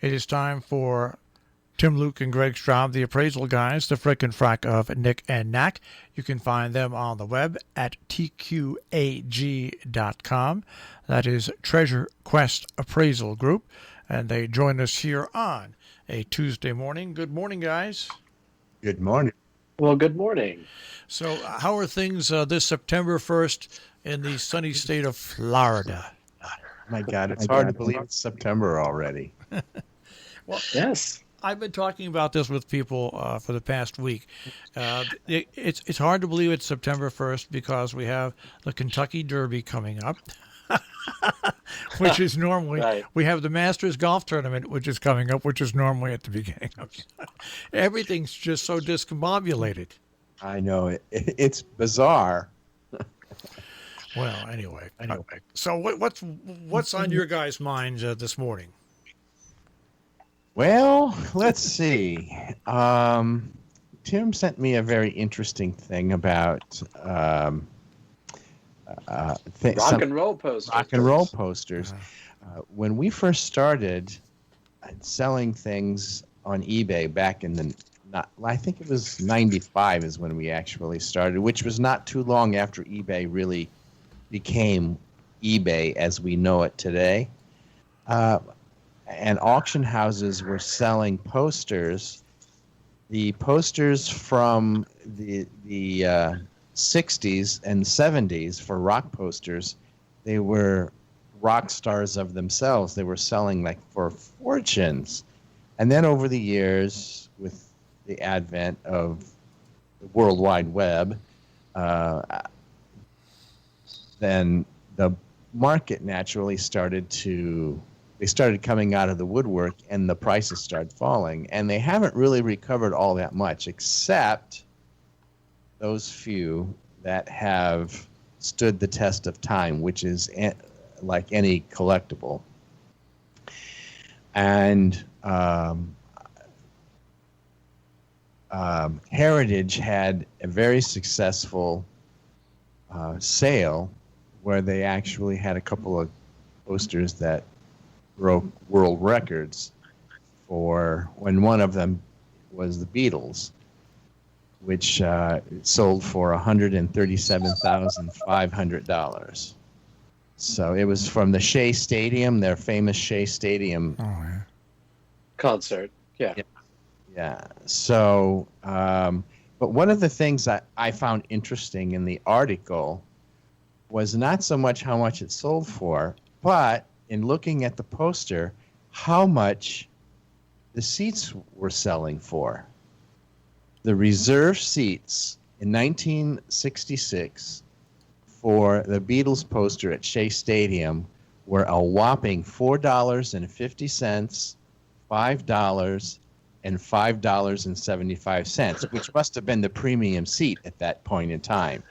It is time for Tim, Luke, and Greg Straub, the appraisal guys, the frick and frack of Nick and Knack. You can find them on the web at tqag.com. That is Treasure Quest Appraisal Group. And they join us here on a Tuesday morning. Good morning, guys. Good morning. Well, good morning. So how are things this September 1st in the sunny state of Florida? My God, it's hard to believe it's September already. Well, yes. I've been talking about this with people for the past week. It's hard to believe it's September 1st because we have the Kentucky Derby coming up, which is normally, Right. We have the Masters Golf Tournament, which is coming up, which is normally at the beginning of everything's just so discombobulated. I know. It's bizarre. Well, anyway. So what's on your guys' minds this morning? Well, let's see. Tim sent me a very interesting thing about Rock and roll posters. Rock and roll posters. When we first started selling things on eBay back in I think it was 95 is when we actually started, which was not too long after eBay really became eBay as we know it today. And auction houses were selling posters. The posters from the 60s and 70s for rock posters, they were rock stars of themselves. They were selling like for fortunes. And then over the years, with the advent of the World Wide Web, then the market naturally started coming out of the woodwork and the prices started falling. And they haven't really recovered all that much, except those few that have stood the test of time, which is like any collectible. And Heritage had a very successful sale where they actually had a couple of posters that broke world records for when one of them was the Beatles, which sold for $137,500. So it was from the Shea Stadium, their famous Shea Stadium concert. Yeah. Yeah. So, but one of the things that I found interesting in the article was not so much how much it sold for, but in looking at the poster, how much the seats were selling for. The reserve seats in 1966 for the Beatles poster at Shea Stadium were a whopping $4.50, $5, and $5.75, which must have been the premium seat at that point in time.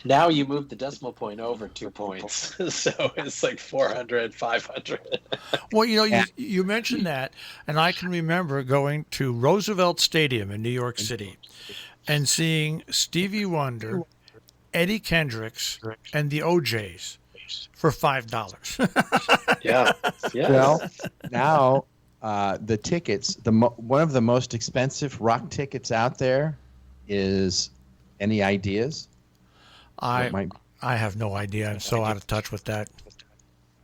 Now you move the decimal point over 2 points, so it's like 400, 500. Well, you mentioned that, and I can remember going to Roosevelt Stadium in New York City and seeing Stevie Wonder, Eddie Kendricks, and the OJs for $5. Yeah. Yes. Well, now the tickets, one of the most expensive rock tickets out there is, any ideas? I have no idea. I'm so out of touch with that.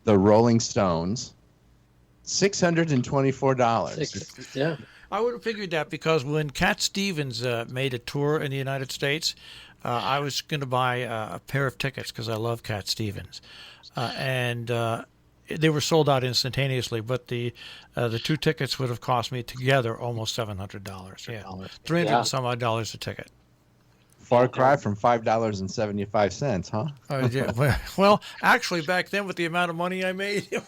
The Rolling Stones, $624. Yeah. I would have figured that because when Cat Stevens made a tour in the United States, I was going to buy a pair of tickets because I love Cat Stevens. And they were sold out instantaneously, but the two tickets would have cost me together almost $700. Yeah, $300 and some odd dollars a ticket. Far cry from $5.75, huh? Yeah, well, actually, back then with the amount of money I made, it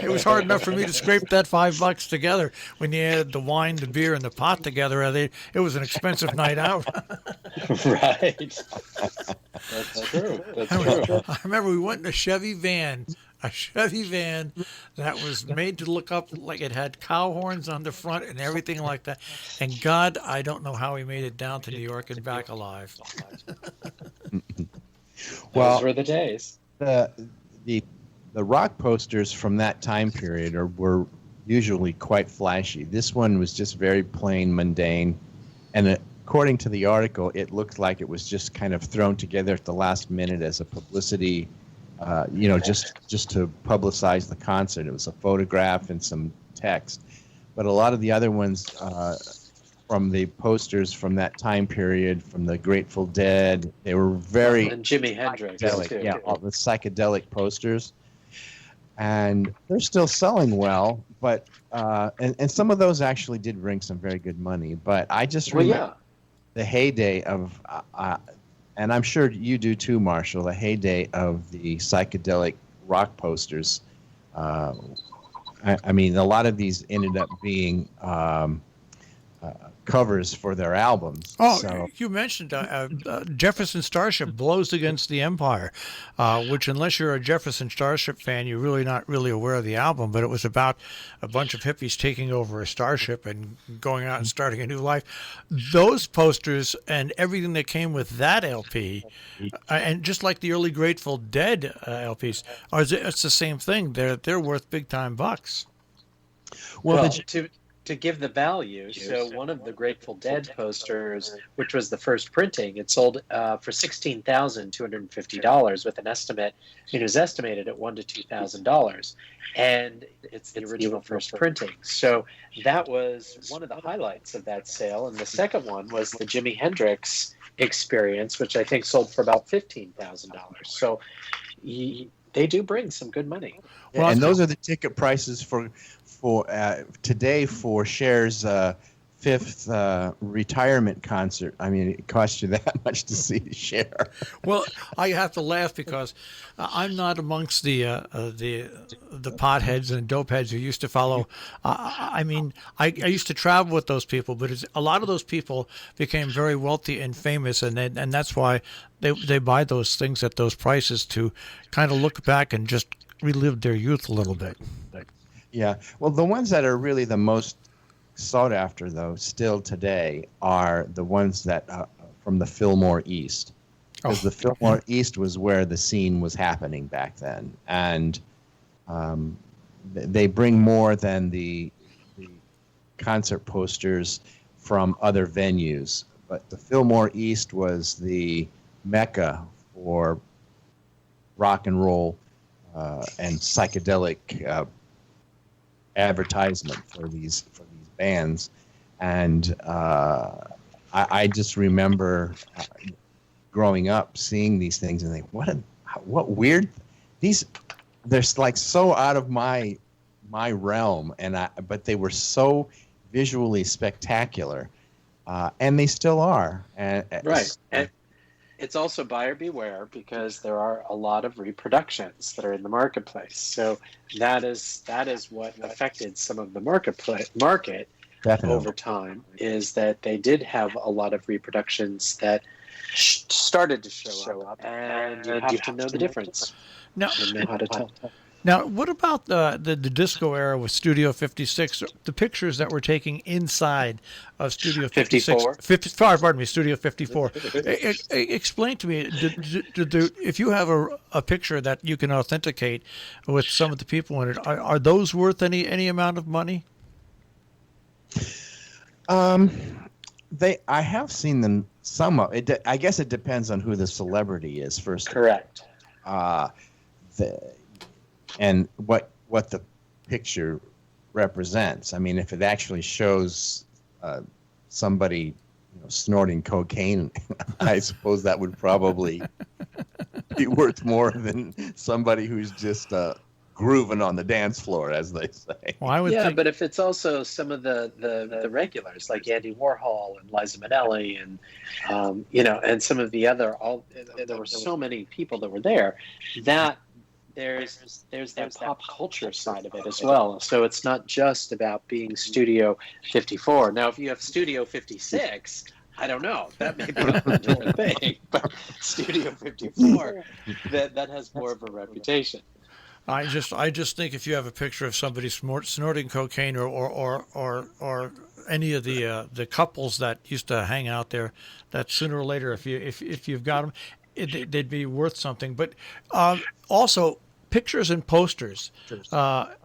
was hard enough for me to scrape that $5 together. When you added the wine, the beer, and the pot together, it was an expensive night out. Right. That's true. I remember we went in a Chevy van that was made to look up like it had cow horns on the front and everything like that. And God, I don't know how he made it down to New York and back alive. Well, those were the days. The the rock posters from that time period were usually quite flashy. This one was just very plain, mundane, and according to the article, it looked like it was just kind of thrown together at the last minute as a publicity, just to publicize the concert. It was a photograph and some text. But a lot of the other ones from the posters from that time period, from the Grateful Dead, they were very and Jimi Hendrix too. Yeah, all the psychedelic posters, and they're still selling well. But and some of those actually did bring some very good money. But I just remember the heyday of, and I'm sure you do too, Marshall. The heyday of the psychedelic rock posters. I mean, a lot of these ended up being covers for their albums. Oh, so. you mentioned Jefferson Starship blows against the Empire, which unless you're a Jefferson Starship fan, you're really not really aware of the album, but it was about a bunch of hippies taking over a starship and going out and starting a new life. Those posters and everything that came with that LP, and just like the early Grateful Dead LPs, it's the same thing. They're worth big time bucks. Well, to give the value, so one of the Grateful Dead posters, which was the first printing, it sold for $16,250 with an estimate. It was estimated at $1,000 to $2,000, and it's the original first printing. So that was one of the highlights of that sale. And the second one was the Jimi Hendrix Experience, which I think sold for about $15,000. So they do bring some good money. Well, and those are the ticket prices for today for Cher's fifth retirement concert. I mean, it cost you that much to see Cher. Well, I have to laugh because I'm not amongst the potheads and dope heads who used to follow. I used to travel with those people, but a lot of those people became very wealthy and famous, and that's why they buy those things at those prices to kind of look back and just relive their youth a little bit. Yeah. Well, the ones that are really the most sought after, though, still today, are the ones that from the Fillmore East. Because the Fillmore East was where the scene was happening back then. And they bring more than the concert posters from other venues. But the Fillmore East was the mecca for rock and roll and psychedelic advertisement for these bands, and I just remember growing up seeing these things and think, what weird these, they're like so out of my realm, but they were so visually spectacular, and they still are. Right. And it's also buyer beware, because there are a lot of reproductions that are in the marketplace. So that is what affected some of the market Definitely. over time, is that they did have a lot of reproductions that started to show up, and you have to know the difference. Now, and know how to tell. Now, what about the disco era with Studio 56? The pictures that we're taking inside of Studio 56, 54? Studio 54. Explain to me, if you have a picture that you can authenticate with some of the people in it, are those worth any amount of money? I have seen them. Some of it. I guess it depends on who the celebrity is first. Correct. And what the picture represents. I mean, if it actually shows somebody snorting cocaine, I suppose that would probably be worth more than somebody who's just grooving on the dance floor, as they say. Well, I would think... but if it's also some of the regulars like Andy Warhol and Liza Minnelli and and some of the other, there were so many people that were there, that there's that pop culture side of it as well. So it's not just about being Studio 54. Now, if you have Studio 56, I don't know, that may be a whole different thing. But Studio 54, that has more of a reputation. I just think if you have a picture of somebody snorting cocaine or any of the couples that used to hang out there, that sooner or later, if you've got them, they'd be worth something. But also, pictures and posters,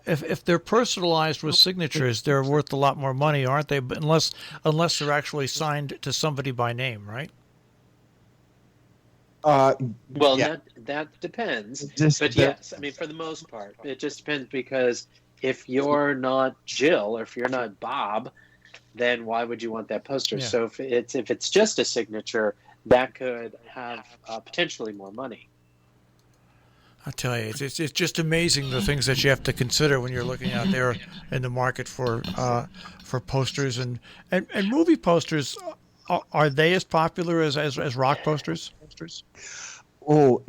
if they're personalized with signatures, they're worth a lot more money, aren't they? But unless they're actually signed to somebody by name, right? Well, yeah. that depends. Just But yes, I mean, for the most part, it just depends, because if you're not Jill or if you're not Bob, then why would you want that poster? Yeah. So if it's just a signature, that could have potentially more money. I tell you, it's just amazing the things that you have to consider when you're looking out there in the market for posters and movie posters. Are they as popular as rock posters? Oh,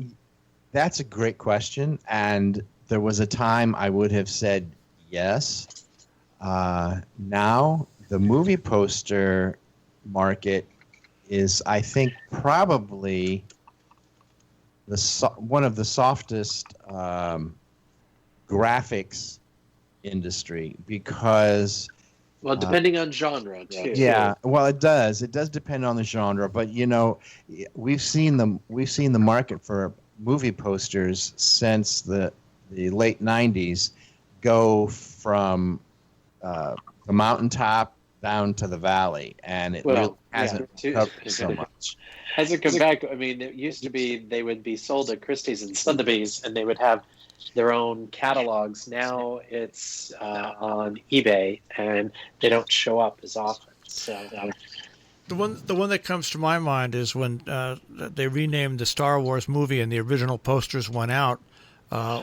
that's a great question. And there was a time I would have said yes. Now the movie poster market is, I think, probably one of the softest graphics industry, because Well, depending on genre too. yeah, well, it does depend on the genre, but we've seen the market for movie posters since the late 90s go from the mountaintop down to the valley, and it really hasn't covered so much. Hasn't come back. I mean, it used to be they would be sold at Christie's and Sotheby's, and they would have their own catalogs. Now it's on eBay, and they don't show up as often. So The one that comes to my mind is when they renamed the Star Wars movie and the original posters went out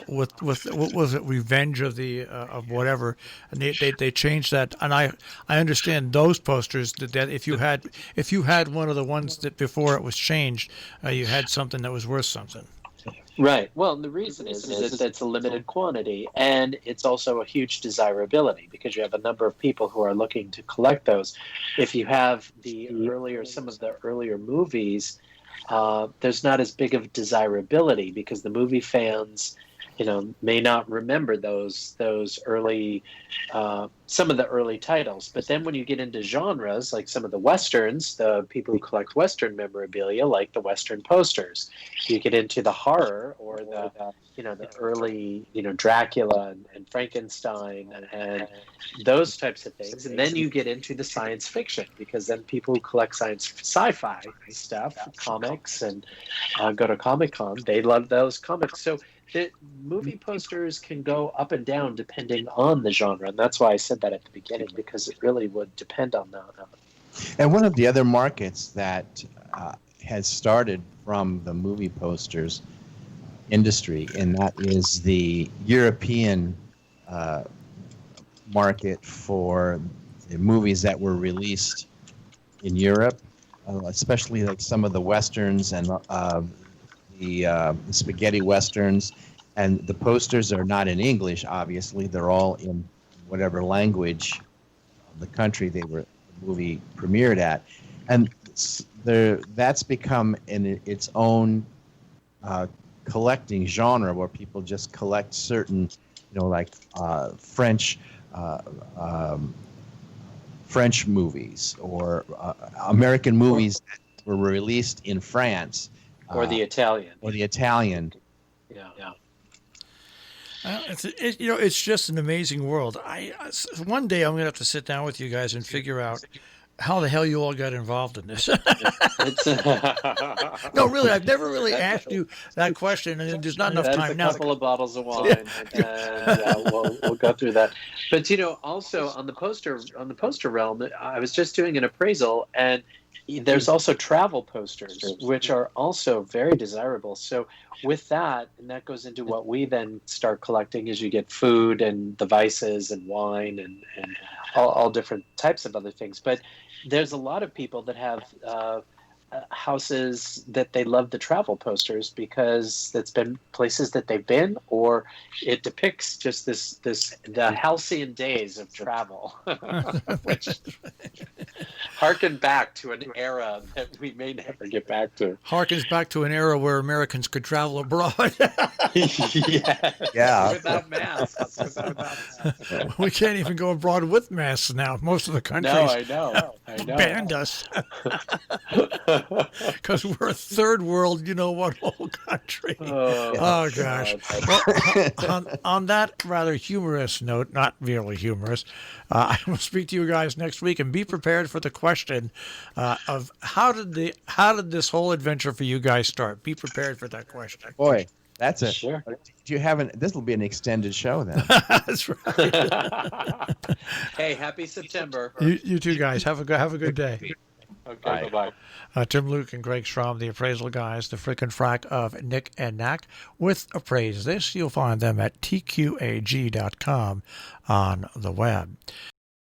with what was it, Revenge of the of whatever, and they changed that. And I understand those posters that if you had one of the ones that before it was changed, you had something that was worth something. right. Well, and the reason is that it's a limited quantity, and it's also a huge desirability, because you have a number of people who are looking to collect those. If you have some of the earlier movies, there's not as big of desirability, because the movie fans, may not remember those early, some of the early titles. But then when you get into genres, like some of the Westerns, the people who collect Western memorabilia, like the Western posters, you get into the horror or the early, Dracula and Frankenstein and those types of things. And then you get into the science fiction, because then people who collect sci-fi stuff, comics, and go to Comic-Con, they love those comics. So the movie posters can go up and down depending on the genre, and that's why I said that at the beginning, because it really would depend on that. And one of the other markets that has started from the movie posters industry, and that is the European market for the movies that were released in Europe, especially like some of the Westerns and the spaghetti Westerns. And the posters are not in English, obviously. They're all in whatever language of the country the movie premiered at. And that's become its own collecting genre, where people just collect certain, like French movies, or American movies that were released in France. Or the Italian. Yeah. It's just an amazing world. One day I'm going to have to sit down with you guys and figure out how the hell you all got involved in this. No, really, I've never really asked you that question, and there's not enough time now. That's a couple of bottles of wine, and we'll go through that. But also on the poster realm, I was just doing an appraisal, and there's also travel posters, which are also very desirable. So with that, and that goes into what we then start collecting, as you get food and devices and wine and all different types of other things. But there's a lot of people that have houses that they love the travel posters, because that's been places that they've been, or it depicts just the halcyon days of travel, which harken back to an era that we may never get back to. Harkens back to an era where Americans could travel abroad. Yeah. Without masks. We can't even go abroad with masks now. Most of the countries. No, I know. banned us because we're a third world, you know what, whole country. Oh, gosh. Well, on that rather humorous note, not really humorous, I will speak to you guys next week, and be prepared for the question of how did this whole adventure for you guys start? Be prepared for that question. Boy, that's a. Sure. Do you have this will be an extended show then. That's right. Hey, happy September. You two guys have a good day. Okay, bye-bye. Tim Luke and Greg Strom, the appraisal guys, the frickin' frack of Nick and Knack with Appraise. This, you'll find them at tqag.com on the web.